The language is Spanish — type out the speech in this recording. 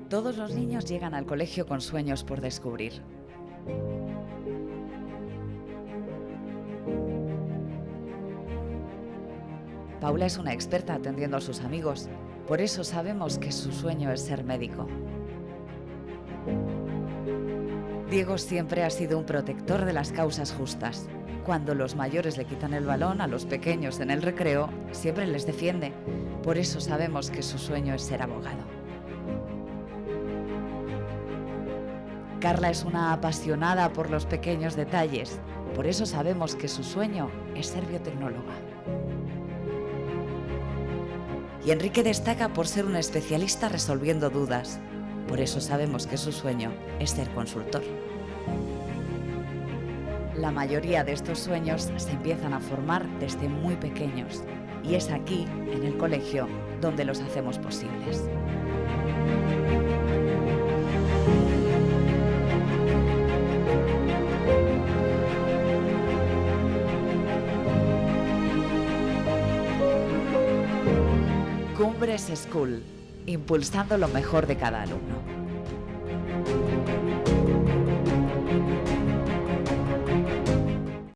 Todos los niños llegan al colegio con sueños por descubrir. Paula es una experta atendiendo a sus amigos, por eso sabemos que su sueño es ser médico. Diego siempre ha sido un protector de las causas justas. Cuando los mayores le quitan el balón a los pequeños en el recreo, siempre les defiende. Por eso sabemos que su sueño es ser abogado. Carla es una apasionada por los pequeños detalles. Por eso sabemos que su sueño es ser biotecnóloga. Y Enrique destaca por ser un especialista resolviendo dudas. Por eso sabemos que su sueño es ser consultor. La mayoría de estos sueños se empiezan a formar desde muy pequeños. Y es aquí, en el colegio, donde los hacemos posibles. Cumbres School, impulsando lo mejor de cada alumno.